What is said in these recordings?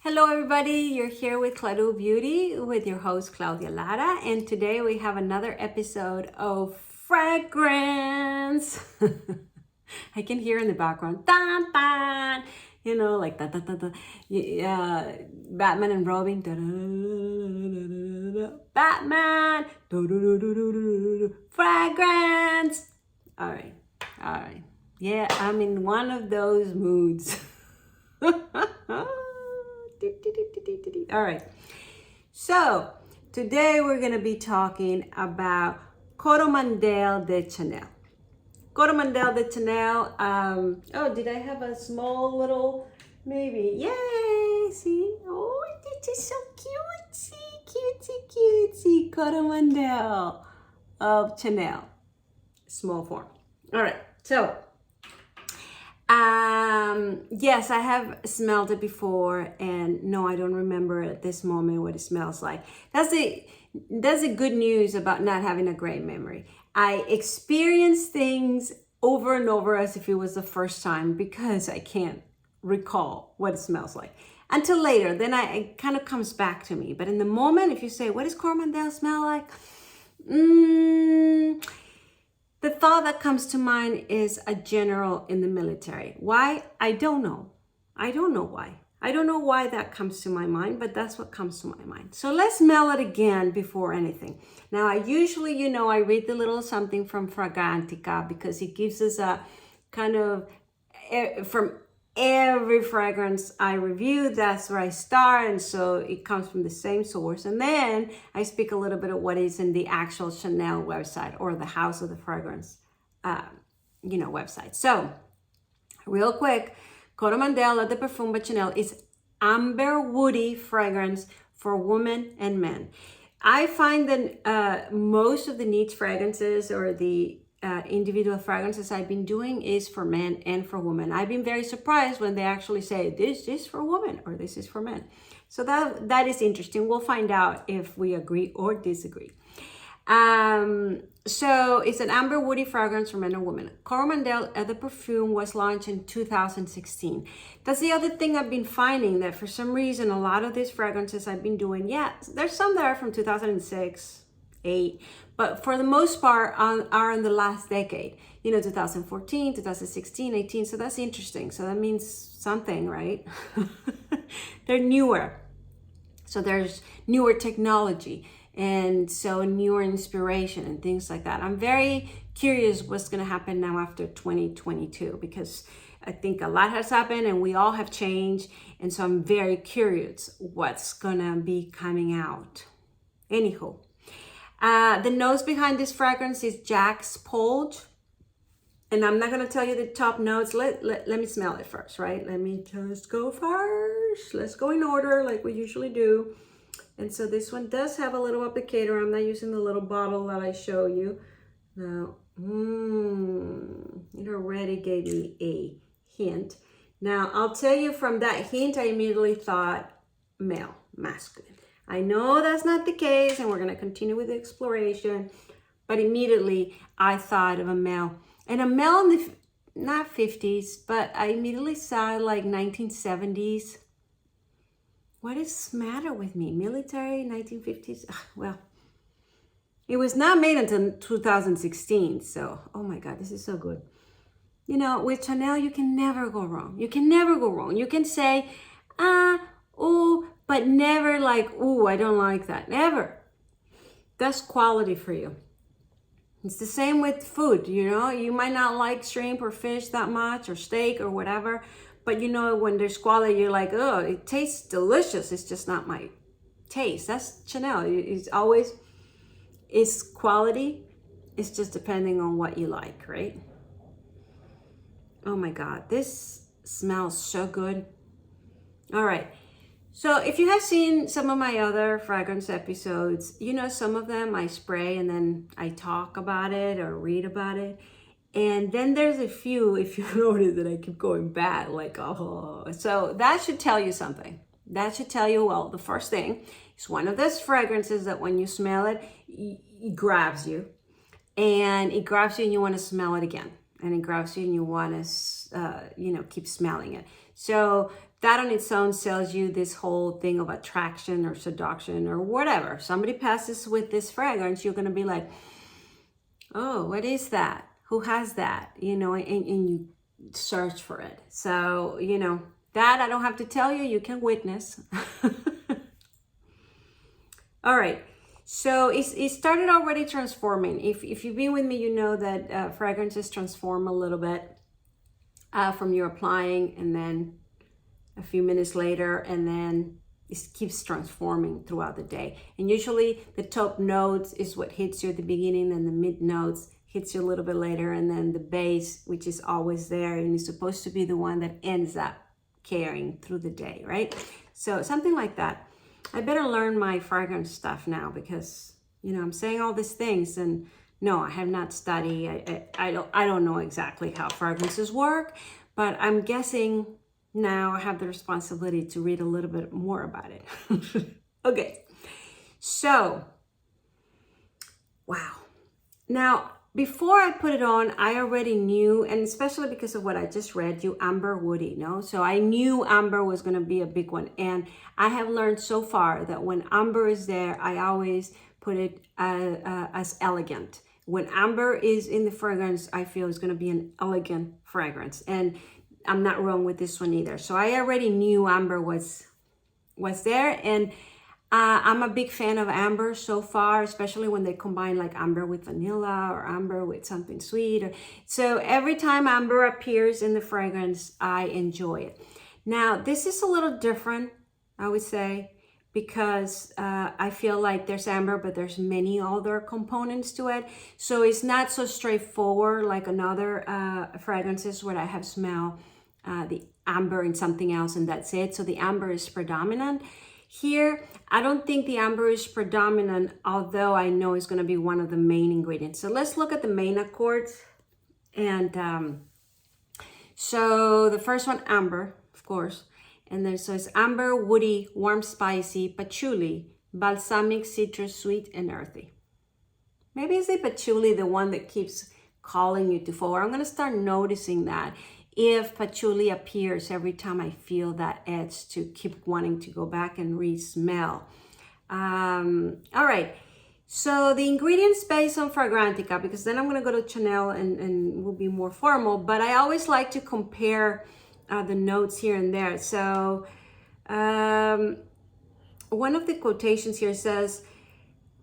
Hello everybody, you're here with Claudio Beauty with your host Claudia Lara, and today we have another episode of fragrance. I can hear in the background, dun, dun, like da, da, da, da. Batman and Robin, da, da, da, da, da, da, Batman, da, da, da, da, da, da, da, fragrance. All right. Yeah, I'm in one of those moods. All right, so today we're going to be talking about Coromandel de Chanel. Coromandel de Chanel. Oh, did I have a small little, maybe? Yay! See? Oh, this is so cutesy. Coromandel of Chanel. Small form. All right, so yes, I have smelled it before, and no, I don't remember at this moment what it smells like. That's the good news about not having a great memory. I experience things over and over as if it was the first time because I can't recall what it smells like until later. Then it kind of comes back to me. But in the moment, if you say, what does Coromandel smell like? The thought that comes to mind is a general in the military. Why? I don't know. I don't know why. I don't know why that comes to my mind, but that's what comes to my mind. So let's smell it again before anything. Now, I usually, I read the little something from Fragrantica because it gives us a kind of, from every fragrance I review, that's where I start, and so it comes from the same source. And then I speak a little bit of what is in the actual Chanel website or the House of the Fragrance, website. So, real quick, Coromandel Eau De Parfum by Chanel is amber woody fragrance for women and men. I find that most of the niche fragrances or the individual fragrances I've been doing is for men and for women. I've been very surprised when they actually say this is for women or this is for men. So that is interesting. We'll find out if we agree or disagree. So it's an amber woody fragrance for men and women. Coromandel Eau De Parfum was launched in 2016. That's the other thing I've been finding, that for some reason a lot of these fragrances I've been doing, there's some that are from 2006, 8, but for the most part are in the last decade, 2014, 2016, 18. So that's interesting. So that means something, right? They're newer. So there's newer technology, and so newer inspiration and things like that. I'm very curious what's going to happen now after 2022, because I think a lot has happened and we all have changed. And so I'm very curious what's going to be coming out. Anywho. The nose behind this fragrance is Jack's Polge. And I'm not going to tell you the top notes. Let me smell it first, right? Let me just go first. Let's go in order like we usually do. And so this one does have a little applicator. I'm not using the little bottle that I show you. Now, it already gave me a hint. Now, I'll tell you, from that hint, I immediately thought male, masculine. I know that's not the case, and we're going to continue with the exploration, but immediately I thought of a male. And a male in the, not 50s, but I immediately saw like 1970s. What is the matter with me? Military, 1950s? Well, it was not made until 2016, so, oh my God, this is so good. With Chanel, you can never go wrong. You can never go wrong. You can say, but never like, I don't like that. Never. That's quality for you. It's the same with food, You might not like shrimp or fish that much, or steak or whatever, but when there's quality, you're like, oh, it tastes delicious. It's just not my taste. That's Chanel. It's always, it's quality. It's just depending on what you like, right? Oh my God, this smells so good. All right. So if you have seen some of my other fragrance episodes, some of them I spray and then I talk about it or read about it. And then there's a few, if you notice, that I keep going bad, like, so that should tell you something. That should tell you, well, the first thing is one of those fragrances that when you smell it, it grabs you. And it grabs you and you want to smell it again. And it grabs you and you want to, keep smelling it. So that on its own sells you this whole thing of attraction or seduction or whatever. Somebody passes with this fragrance, you're going to be like, oh, what is that? Who has that? You know, and you search for it. So, you know, that I don't have to tell you, you can witness. All right. So it started already transforming. If you've been with me, you know that fragrances transform a little bit from you applying and then a few minutes later, and then it keeps transforming throughout the day. And usually the top notes is what hits you at the beginning, and the mid notes hits you a little bit later, and then the base, which is always there and is supposed to be the one that ends up carrying through the day, right? So something like that. I better learn my fragrance stuff now because, you know, I'm saying all these things and no, I have not studied. I don't know exactly how fragrances work, but I'm guessing now I have the responsibility to read a little bit more about it. Okay, so, wow. Now, before I put it on, I already knew, and especially because of what I just read you, amber woody, no? So I knew amber was gonna be a big one. And I have learned so far that when amber is there, I always put it as elegant. When amber is in the fragrance, I feel it's gonna be an elegant fragrance. And I'm not wrong with this one either. So I already knew amber was there, and I'm a big fan of amber so far, especially when they combine like amber with vanilla or amber with something sweet. So every time amber appears in the fragrance, I enjoy it. Now, this is a little different, I would say, because I feel like there's amber, but there's many other components to it. So it's not so straightforward like another fragrances where I have smell the amber and something else and that's it. So the amber is predominant. Here, I don't think the amber is predominant, although I know it's going to be one of the main ingredients. So let's look at the main accords. And so the first one, amber, of course. And then so it's amber, woody, warm, spicy, patchouli, balsamic, citrus, sweet, and earthy. Maybe is the patchouli the one that keeps calling you to forward? I'm going to start noticing that. If patchouli appears every time I feel that edge to keep wanting to go back and re-smell. All right, so the ingredients based on Fragrantica, because then I'm going to go to Chanel and will be more formal, but I always like to compare the notes here and there. So one of the quotations here says,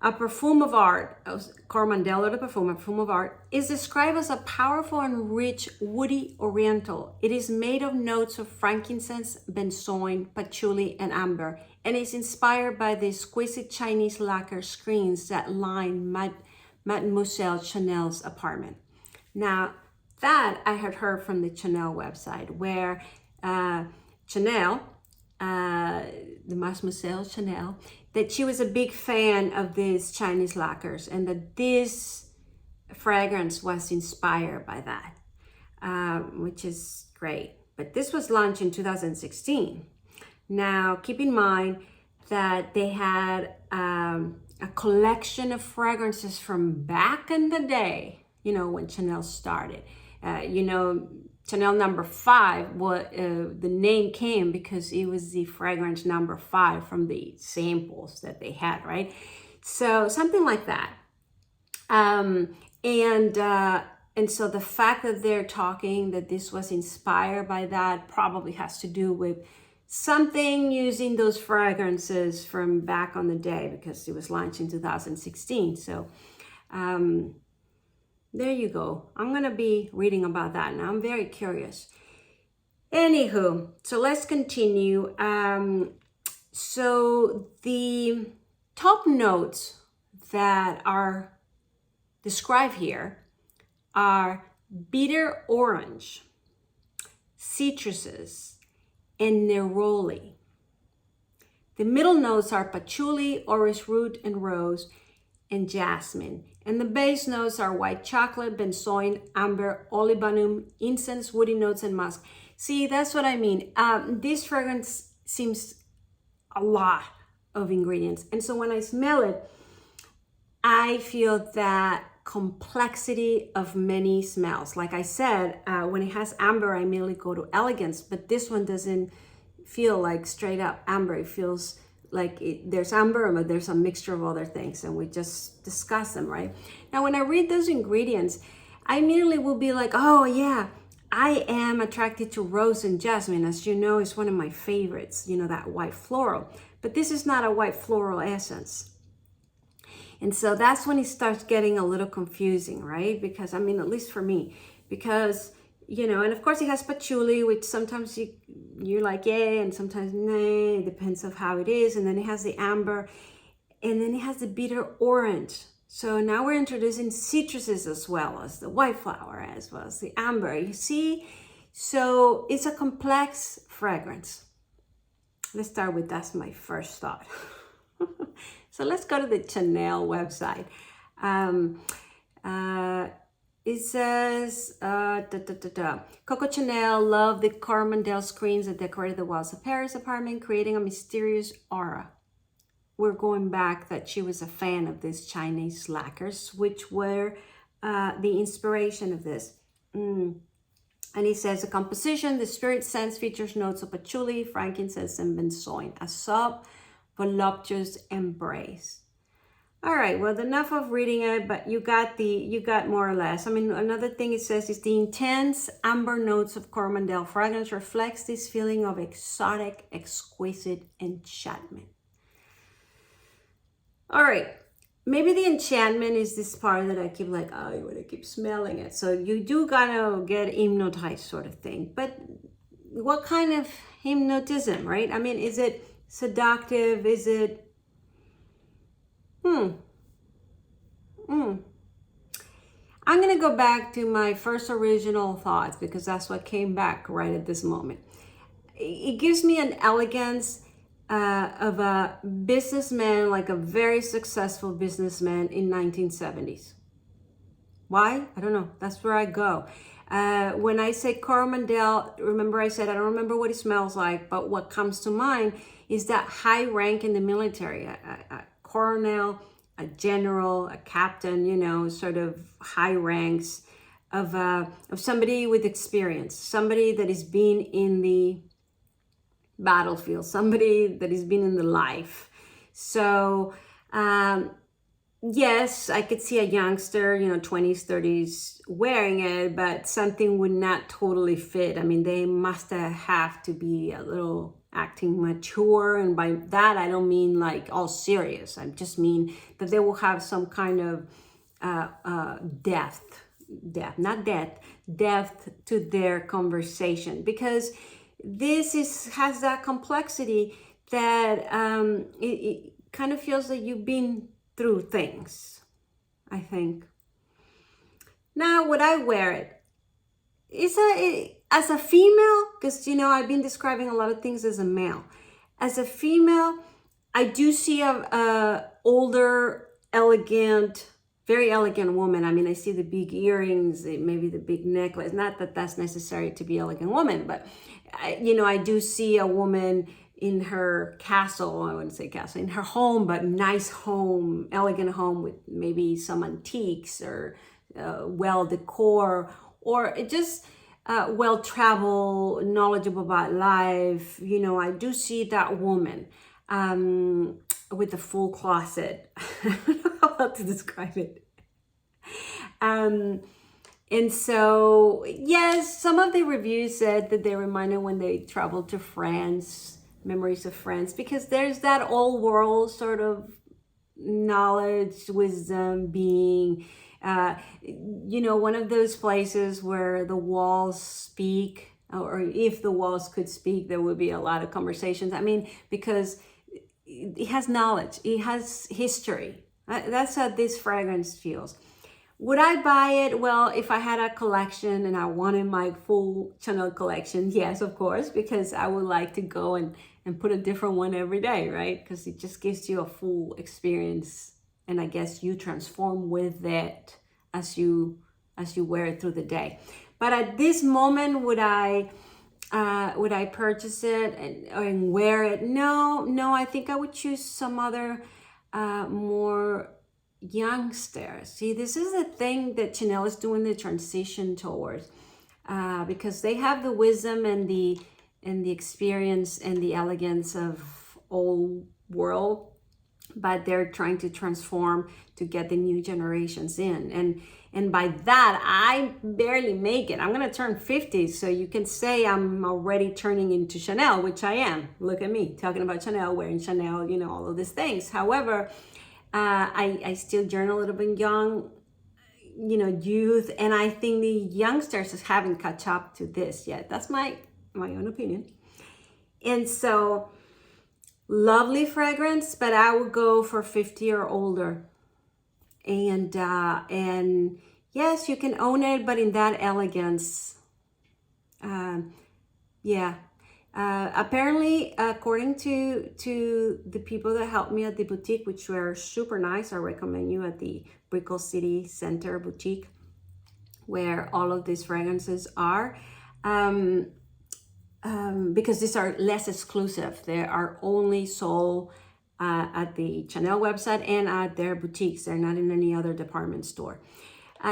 a perfume of art, Coromandel Eau De Parfum, a perfume of art, is described as a powerful and rich woody oriental. It is made of notes of frankincense, benzoin, patchouli, and amber, and is inspired by the exquisite Chinese lacquer screens that line Mademoiselle Chanel's apartment. Now, that I had heard from the Chanel website, where Chanel, the Mademoiselle Chanel, that she was a big fan of these Chinese lacquers and that this fragrance was inspired by that, which is great. But this was launched in 2016. Now, keep in mind that they had a collection of fragrances from back in the day, you know, when Chanel started. You know, Chanel number 5, the name came because it was the fragrance number 5 from the samples that they had, right? So something like that. And so the fact that they're talking that this was inspired by that probably has to do with something using those fragrances from back on the day, because it was launched in 2016. So there you go. I'm going to be reading about that now. I'm very curious. Anywho, so let's continue. So the top notes that are described here are bitter orange, citruses, and neroli. The middle notes are patchouli, orris root, and rose, and jasmine. And the base notes are white chocolate, benzoin, amber, olibanum, incense, woody notes, and musk. See, that's what I mean. This fragrance seems a lot of ingredients. And so when I smell it, I feel that complexity of many smells. Like I said, when it has amber, I immediately go to elegance, but this one doesn't feel like straight up amber. It feels like there's amber, but there's a mixture of other things, and we just discuss them, right? Now, when I read those ingredients, I immediately will be like, oh yeah, I am attracted to rose and jasmine. As you know, it's one of my favorites, you know, that white floral. But this is not a white floral essence. And so that's when it starts getting a little confusing, right? Because, I mean, at least for me, because, you know, and of course it has patchouli, which sometimes you're like, yay, and sometimes nay, it depends on how it is. And then it has the amber, and then it has the bitter orange. So now we're introducing citruses as well as the white flower, as well as the amber, you see? So it's a complex fragrance. Let's start with, that's my first thought. So let's go to the Chanel website. It says, Coco Chanel loved the Coromandel screens that decorated the walls of Paris apartment, creating a mysterious aura. We're going back that she was a fan of these Chinese lacquers, which were the inspiration of this. And he says, the composition, the spirit sense features notes of patchouli, frankincense, and benzoin, a soft, voluptuous embrace. All right, well, enough of reading it, but you got more or less. I mean, another thing it says is the intense amber notes of Coromandel fragrance reflects this feeling of exotic, exquisite enchantment. All right, maybe the enchantment is this part that I keep like, oh, you want to keep smelling it. So you do gotta get hypnotized sort of thing. But what kind of hypnotism, right? I mean, is it seductive? Is it, I'm going to go back to my first original thoughts because that's what came back right at this moment. It gives me an elegance of a businessman, like a very successful businessman in 1970s. Why? I don't know. That's where I go. When I say Coromandel, remember I said I don't remember what it smells like, but what comes to mind is that high rank in the military, a colonel, a general, a captain, you know, sort of high ranks of somebody with experience, somebody that has been in the battlefield, somebody that has been in the life. So yes, I could see a youngster, you know, 20s, 30s wearing it, but something would not totally fit. I mean, they must have to be a little acting mature. And by that, I don't mean like all serious. I just mean that they will have some kind of depth to their conversation, because this has that complexity that it kind of feels like you've been through things, I think. Now, would I wear it? As a female, because, you know, I've been describing a lot of things as a male. As a female, I do see a older, elegant, very elegant woman. I mean, I see the big earrings, maybe the big necklace. Not that that's necessary to be an elegant woman, but, you know, I do see a woman in her castle, I wouldn't say castle, in her home, but nice home, elegant home with maybe some antiques or well decor, or just well-traveled, knowledgeable about life. You know, I do see that woman with a full closet. I don't know how to describe it. And so, yes, some of the reviews said that they reminded when they traveled to France, memories of France, because there's that old world sort of knowledge, wisdom, being, you know, one of those places where the walls speak, or if the walls could speak, there would be a lot of conversations. I mean, because it has knowledge, it has history. That's how this fragrance feels. Would I buy it? Well, if I had a collection and I wanted my full Chanel collection, yes, of course, because I would like to go and put a different one every day, right? Because it just gives you a full experience, and I guess you transform with it as you wear it through the day. But at this moment, would I purchase it and wear it? No, I think I would choose some other more youngster. See, this is the thing that Chanel is doing the transition towards, because they have the wisdom and the and the experience and the elegance of old world, but they're trying to transform to get the new generations in. And by that, I barely make it. I'm gonna turn 50, so you can say I'm already turning into Chanel, which I am. Look at me, talking about Chanel, wearing Chanel, you know, all of these things. However, I still journal a little bit young, you know, youth, and I think the youngsters haven't caught up to this yet. That's my own opinion. And so, lovely fragrance, but I would go for 50 or older. And yes, you can own it, but in that elegance. Yeah. Apparently, according to the people that helped me at the boutique, which were super nice, I recommend you at the Brickell City Center boutique, where all of these fragrances are. Because these are less exclusive. They are only sold at the Chanel website and at their boutiques. They're not in any other department store.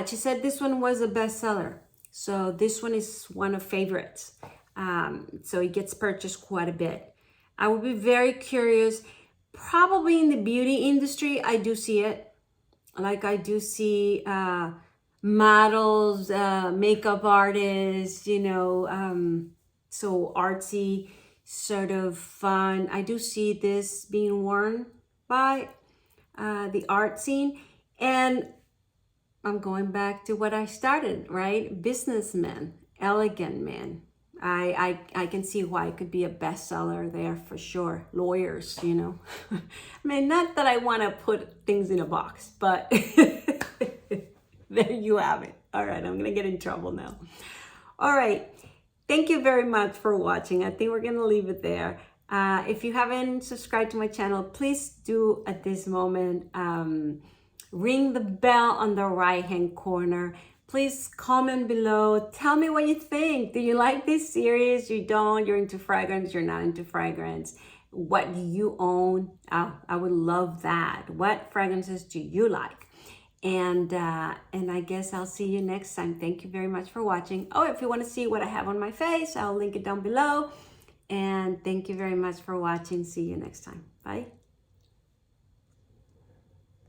She said this one was a bestseller. So this one is one of favorites. So it gets purchased quite a bit. I would be very curious. Probably in the beauty industry, I do see it. Like I do see models, makeup artists, you know, so artsy, sort of fun. I do see this being worn by the art scene. And I'm going back to what I started, right? Businessmen, elegant men. I can see why it could be a bestseller there for sure. Lawyers, you know. I mean, not that I want to put things in a box, but there you have it. All right, I'm going to get in trouble now. All right. Thank you very much for watching. I think we're going to leave it there. If you haven't subscribed to my channel, please do at this moment. Ring the bell on the right-hand corner. Please comment below. Tell me what you think. Do you like this series? You don't? You're into fragrance? You're not into fragrance? What do you own? I would love that. What fragrances do you like? And I guess I'll see you next time. Thank you very much for watching. Oh, if you want to see what I have on my face, I'll link it down below. And thank you very much for watching. See you next time. Bye.